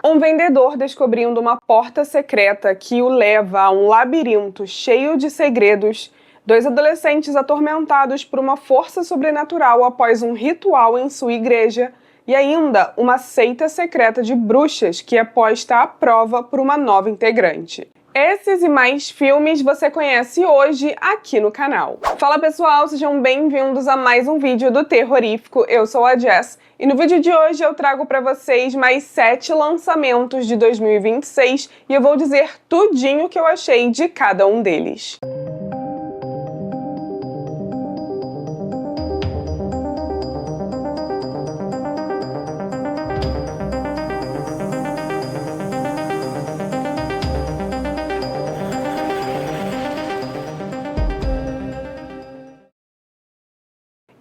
Um vendedor descobrindo uma porta secreta que o leva a um labirinto cheio de segredos, dois adolescentes atormentados por uma força sobrenatural após um ritual em sua igreja, e ainda uma seita secreta de bruxas que é posta à prova por uma nova integrante. Esses e mais filmes você conhece hoje aqui no canal. Fala pessoal, sejam bem-vindos a mais um vídeo do Terrorífico. Eu sou a Jess e no vídeo de hoje eu trago para vocês mais 7 lançamentos de 2026 e eu vou dizer tudinho que eu achei de cada um deles.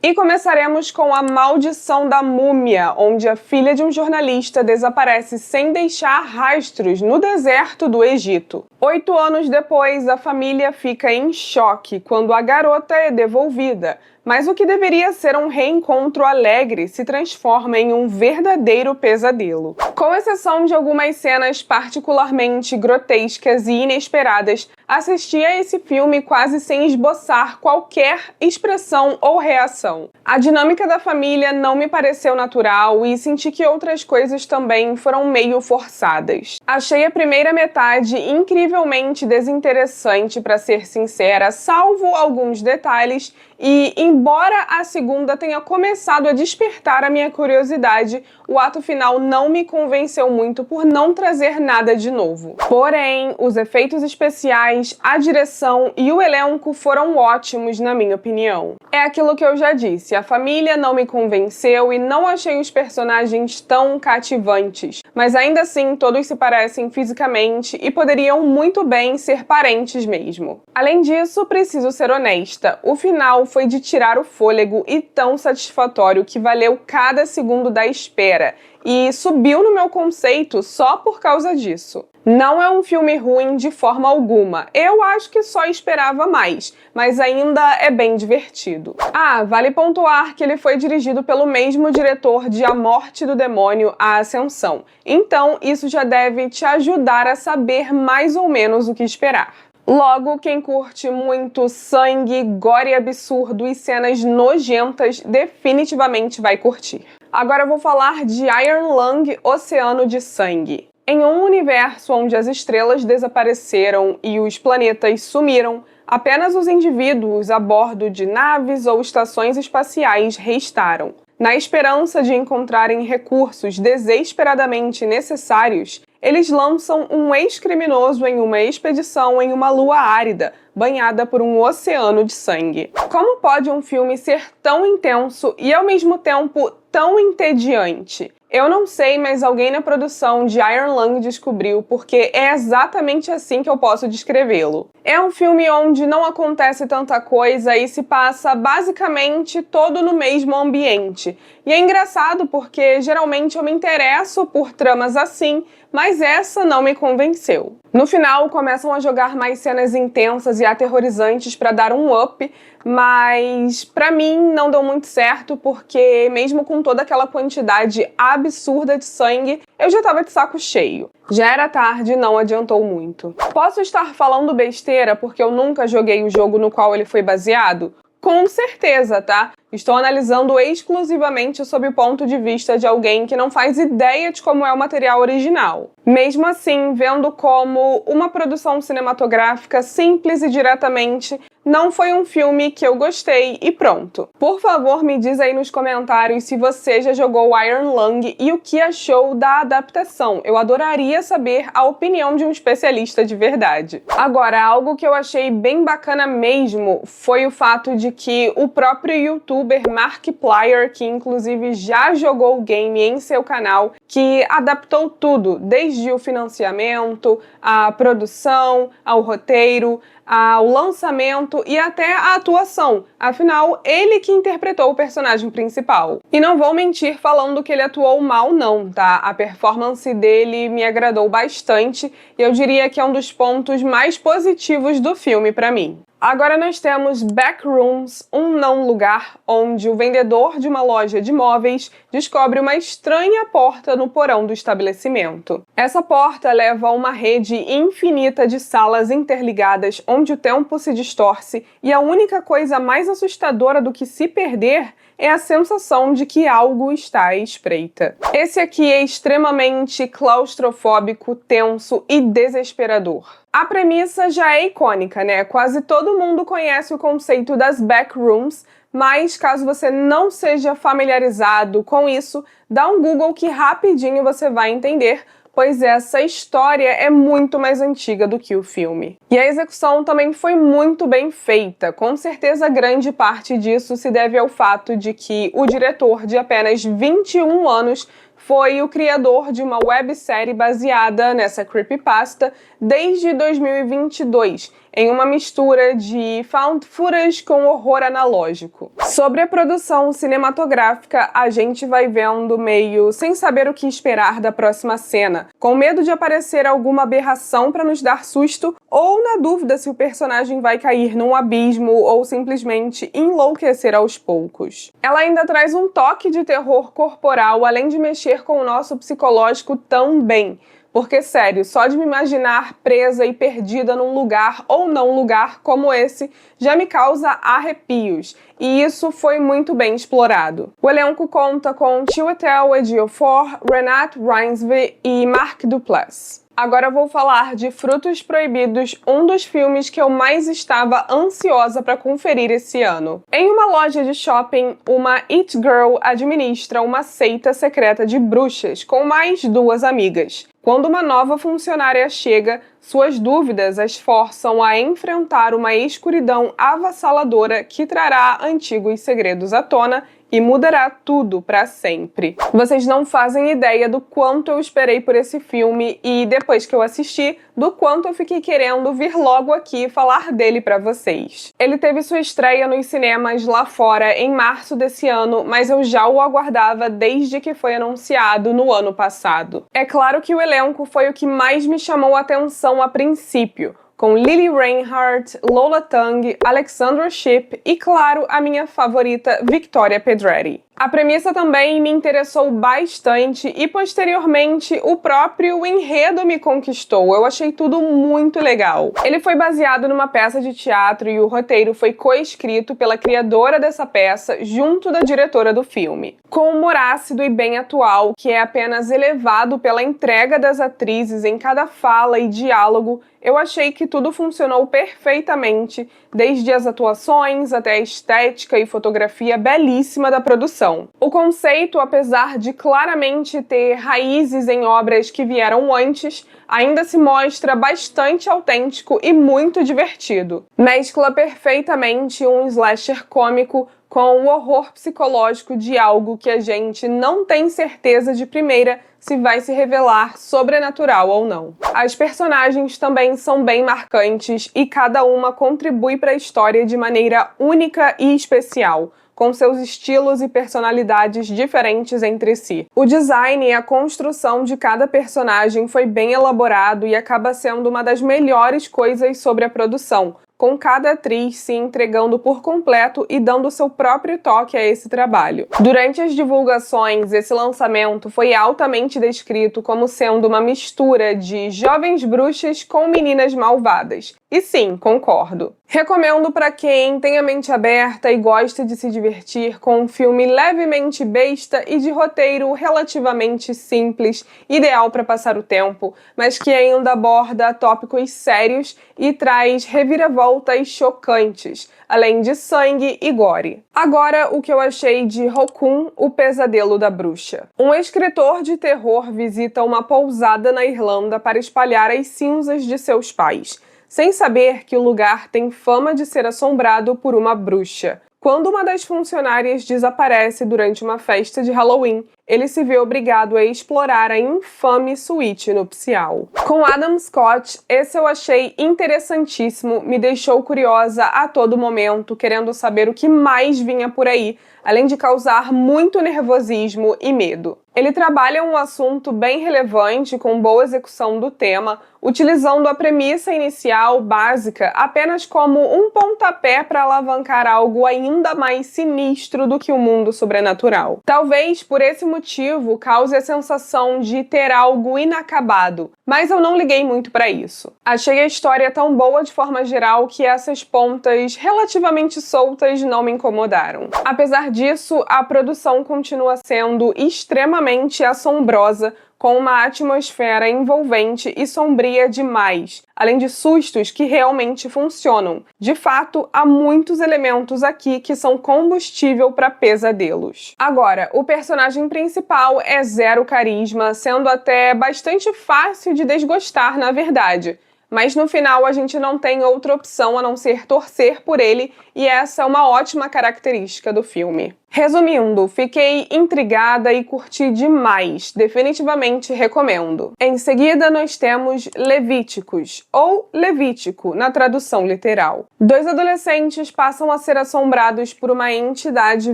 E começaremos com A Maldição da Múmia, onde a filha de um jornalista desaparece sem deixar rastros no deserto do Egito. 8 anos depois, a família fica em choque quando a garota é devolvida, mas o que deveria ser um reencontro alegre se transforma em um verdadeiro pesadelo. Com exceção de algumas cenas particularmente grotescas e inesperadas, assisti a esse filme quase sem esboçar qualquer expressão ou reação. A dinâmica da família não me pareceu natural e senti que outras coisas também foram meio forçadas. Achei a primeira metade incrivelmente desinteressante, para ser sincera, salvo alguns detalhes, e embora a segunda tenha começado a despertar a minha curiosidade, o ato final não me convenceu muito por não trazer nada de novo. Porém, os efeitos especiais, a direção e o elenco foram ótimos na minha opinião. É aquilo que eu já disse, a família não me convenceu e não achei os personagens tão cativantes, mas ainda assim todos se parecem fisicamente e poderiam muito bem ser parentes mesmo. Além disso, preciso ser honesta, o final foi de tirar o fôlego e tão satisfatório que valeu cada segundo da espera e subiu no meu conceito só por causa disso. Não é um filme ruim de forma alguma, eu acho que só esperava mais, mas ainda é bem divertido. Ah, vale pontuar que ele foi dirigido pelo mesmo diretor de A Morte do Demônio, A Ascensão, então isso já deve te ajudar a saber mais ou menos o que esperar. Logo, quem curte muito sangue, gore absurdo e cenas nojentas definitivamente vai curtir. Agora eu vou falar de Iron Lung, Oceano de Sangue. Em um universo onde as estrelas desapareceram e os planetas sumiram, apenas os indivíduos a bordo de naves ou estações espaciais restaram. Na esperança de encontrarem recursos desesperadamente necessários, eles lançam um ex-criminoso em uma expedição em uma lua árida, banhada por um oceano de sangue. Como pode um filme ser tão intenso e ao mesmo tempo tão entediante? Eu não sei, mas alguém na produção de Iron Lung descobriu, porque é exatamente assim que eu posso descrevê-lo. É um filme onde não acontece tanta coisa e se passa basicamente todo no mesmo ambiente. E é engraçado porque geralmente eu me interesso por tramas assim, mas essa não me convenceu. No final, começam a jogar mais cenas intensas e aterrorizantes para dar um up, mas pra mim não deu muito certo porque mesmo com toda aquela quantidade absurda de sangue, eu já tava de saco cheio. Já era tarde e não adiantou muito. Posso estar falando besteira porque eu nunca joguei o jogo no qual ele foi baseado? Com certeza, tá? Estou analisando exclusivamente sob o ponto de vista de alguém que não faz ideia de como é o material original. Mesmo assim, vendo como uma produção cinematográfica simples e diretamente, não foi um filme que eu gostei e pronto. Por favor, me diz aí nos comentários se você já jogou Iron Lung e o que achou da adaptação. Eu adoraria saber a opinião de um especialista de verdade. Agora, algo que eu achei bem bacana mesmo foi o fato de que o próprio youtuber Markiplier, que inclusive já jogou o game em seu canal, que adaptou tudo, desde o financiamento, a produção, ao roteiro, ao lançamento e até a atuação. Afinal, ele que interpretou o personagem principal. E não vou mentir falando que ele atuou mal não, tá? A performance dele me agradou bastante e eu diria que é um dos pontos mais positivos do filme pra mim. Agora nós temos Backrooms, um não lugar, onde o vendedor de uma loja de móveis descobre uma estranha porta no porão do estabelecimento. Essa porta leva a uma rede infinita de salas interligadas onde o tempo se distorce e a única coisa mais assustadora do que se perder é a sensação de que algo está à espreita. Esse aqui é extremamente claustrofóbico, tenso e desesperador. A premissa já é icônica, né? Quase todo mundo conhece o conceito das backrooms, mas caso você não seja familiarizado com isso, dá um Google que rapidinho você vai entender, pois essa história é muito mais antiga do que o filme. E a execução também foi muito bem feita. Com certeza, grande parte disso se deve ao fato de que o diretor, de apenas 21 anos, foi o criador de uma websérie baseada nessa creepypasta desde 2022, em uma mistura de found footage com horror analógico. Sobre a produção cinematográfica, a gente vai vendo meio sem saber o que esperar da próxima cena, com medo de aparecer alguma aberração para nos dar susto, ou na dúvida se o personagem vai cair num abismo ou simplesmente enlouquecer aos poucos. Ela ainda traz um toque de terror corporal, além de mexer com o nosso psicológico também. Porque, sério, só de me imaginar presa e perdida num lugar ou não lugar como esse já me causa arrepios, e isso foi muito bem explorado. O elenco conta com Chiwetel Ejiofor, Renate Reinsve e Mark Duplass. Agora eu vou falar de Frutos Proibidos, um dos filmes que eu mais estava ansiosa para conferir esse ano. Em uma loja de shopping, uma It Girl administra uma seita secreta de bruxas com mais duas amigas. Quando uma nova funcionária chega, suas dúvidas as forçam a enfrentar uma escuridão avassaladora que trará antigos segredos à tona e mudará tudo para sempre. Vocês não fazem ideia do quanto eu esperei por esse filme e, depois que eu assisti, do quanto eu fiquei querendo vir logo aqui falar dele para vocês. Ele teve sua estreia nos cinemas lá fora em março desse ano, mas eu já o aguardava desde que foi anunciado no ano passado. É claro que o elenco foi o que mais me chamou a atenção a princípio, com Lily Reinhardt, Lola Tung, Alexandra Shipp e, claro, a minha favorita, Victoria Pedretti. A premissa também me interessou bastante e, posteriormente, o próprio enredo me conquistou. Eu achei tudo muito legal. Ele foi baseado numa peça de teatro e o roteiro foi coescrito pela criadora dessa peça junto da diretora do filme. Com humor ácido e bem atual, que é apenas elevado pela entrega das atrizes em cada fala e diálogo, eu achei que tudo funcionou perfeitamente, desde as atuações até a estética e fotografia belíssima da produção. O conceito, apesar de claramente ter raízes em obras que vieram antes, ainda se mostra bastante autêntico e muito divertido. Mescla perfeitamente um slasher cômico com o horror psicológico de algo que a gente não tem certeza de primeira se vai se revelar sobrenatural ou não. As personagens também são bem marcantes e cada uma contribui para a história de maneira única e especial, com seus estilos e personalidades diferentes entre si. O design e a construção de cada personagem foi bem elaborado e acaba sendo uma das melhores coisas sobre a produção, com cada atriz se entregando por completo e dando seu próprio toque a esse trabalho. Durante as divulgações, esse lançamento foi altamente descrito como sendo uma mistura de jovens bruxas com meninas malvadas. E sim, concordo. Recomendo para quem tem a mente aberta e gosta de se divertir com um filme levemente besta e de roteiro relativamente simples, ideal para passar o tempo, mas que ainda aborda tópicos sérios e traz reviravoltas chocantes, além de sangue e gore. Agora, o que eu achei de Rokun, o Pesadelo da Bruxa. Um escritor de terror visita uma pousada na Irlanda para espalhar as cinzas de seus pais, sem saber que o lugar tem fama de ser assombrado por uma bruxa. Quando uma das funcionárias desaparece durante uma festa de Halloween, ele se vê obrigado a explorar a infame suíte nupcial. Com Adam Scott, esse eu achei interessantíssimo, me deixou curiosa a todo momento, querendo saber o que mais vinha por aí, além de causar muito nervosismo e medo. Ele trabalha um assunto bem relevante, com boa execução do tema, utilizando a premissa inicial básica apenas como um pontapé para alavancar algo ainda mais sinistro do que o mundo sobrenatural. Talvez por esse motivo cause a sensação de ter algo inacabado, mas eu não liguei muito para isso. Achei a história tão boa de forma geral que essas pontas relativamente soltas não me incomodaram. Apesar disso, a produção continua sendo extremamente assombrosa, com uma atmosfera envolvente e sombria demais, além de sustos que realmente funcionam. De fato, há muitos elementos aqui que são combustível para pesadelos. Agora, o personagem principal é zero carisma, sendo até bastante fácil de desgostar, na verdade. Mas no final a gente não tem outra opção a não ser torcer por ele, e essa é uma ótima característica do filme. Resumindo, fiquei intrigada e curti demais, definitivamente recomendo. Em seguida nós temos Levíticos, ou Levítico, na tradução literal. Dois adolescentes passam a ser assombrados por uma entidade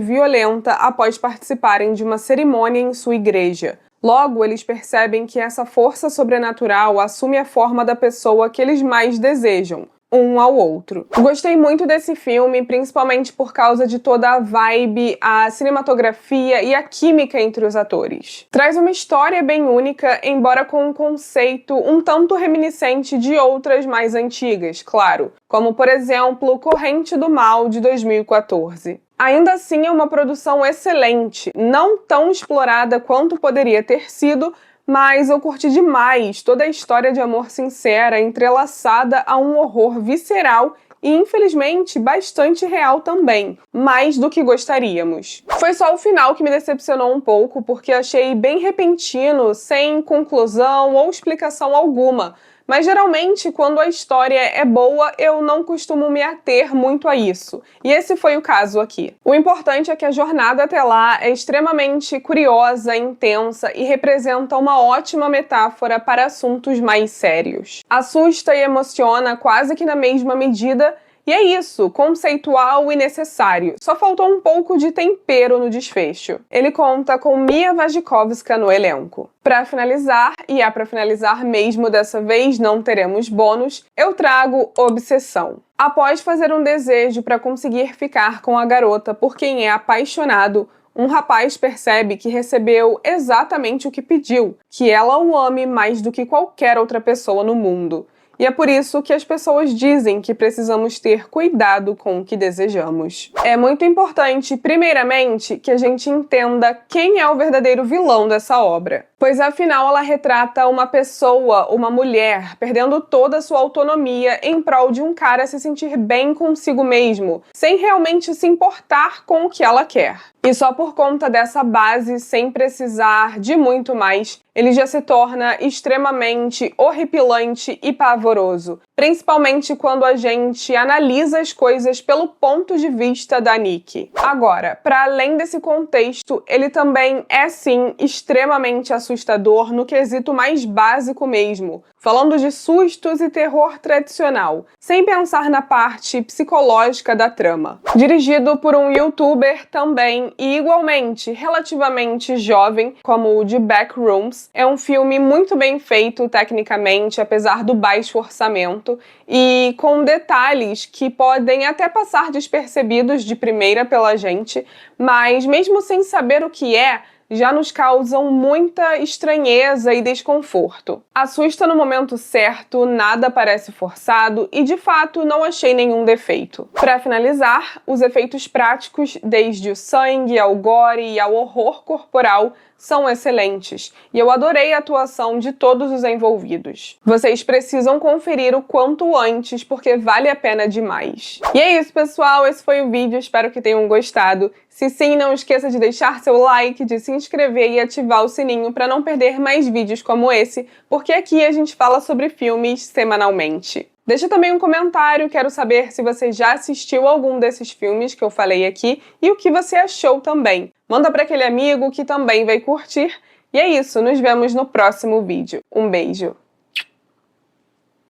violenta após participarem de uma cerimônia em sua igreja. Logo, eles percebem que essa força sobrenatural assume a forma da pessoa que eles mais desejam, um ao outro. Gostei muito desse filme, principalmente por causa de toda a vibe, a cinematografia e a química entre os atores. Traz uma história bem única, embora com um conceito um tanto reminiscente de outras mais antigas, claro, como por exemplo Corrente do Mal, de 2014. Ainda assim é uma produção excelente, não tão explorada quanto poderia ter sido, mas eu curti demais toda a história de amor sincera entrelaçada a um horror visceral e, infelizmente, bastante real também, mais do que gostaríamos. Foi só o final que me decepcionou um pouco, porque achei bem repentino, sem conclusão ou explicação alguma. Mas geralmente, quando a história é boa, eu não costumo me ater muito a isso. E esse foi o caso aqui. O importante é que a jornada até lá é extremamente curiosa, intensa e representa uma ótima metáfora para assuntos mais sérios. Assusta e emociona quase que na mesma medida. E é isso, conceitual e necessário. Só faltou um pouco de tempero no desfecho. Ele conta com Mia Wasikowska no elenco. Para finalizar, e é para finalizar mesmo dessa vez, não teremos bônus, eu trago Obsessão. Após fazer um desejo para conseguir ficar com a garota por quem é apaixonado, um rapaz percebe que recebeu exatamente o que pediu, que ela o ame mais do que qualquer outra pessoa no mundo. E é por isso que as pessoas dizem que precisamos ter cuidado com o que desejamos. É muito importante, primeiramente, que a gente entenda quem é o verdadeiro vilão dessa obra. Pois afinal ela retrata uma pessoa, uma mulher, perdendo toda a sua autonomia em prol de um cara se sentir bem consigo mesmo, sem realmente se importar com o que ela quer. E só por conta dessa base, sem precisar de muito mais, ele já se torna extremamente horripilante e pavoroso, principalmente quando a gente analisa as coisas pelo ponto de vista da Nick. Agora, para além desse contexto, ele também é sim extremamente assustador no quesito mais básico mesmo, falando de sustos e terror tradicional, sem pensar na parte psicológica da trama. Dirigido por um youtuber também e igualmente relativamente jovem, como o de Backrooms, é um filme muito bem feito tecnicamente, apesar do baixo orçamento, e com detalhes que podem até passar despercebidos de primeira pela gente, mas mesmo sem saber o que é, já nos causam muita estranheza e desconforto. Assusta no momento certo, nada parece forçado e, de fato, não achei nenhum defeito. Para finalizar, os efeitos práticos, desde o sangue ao gore e ao horror corporal, são excelentes, e eu adorei a atuação de todos os envolvidos. Vocês precisam conferir o quanto antes, porque vale a pena demais. E é isso, pessoal, esse foi o vídeo, espero que tenham gostado. Se sim, não esqueça de deixar seu like, de se inscrever e ativar o sininho para não perder mais vídeos como esse, porque aqui a gente fala sobre filmes semanalmente. Deixa também um comentário, quero saber se você já assistiu algum desses filmes que eu falei aqui e o que você achou também. Manda para aquele amigo que também vai curtir. E é isso, nos vemos no próximo vídeo. Um beijo!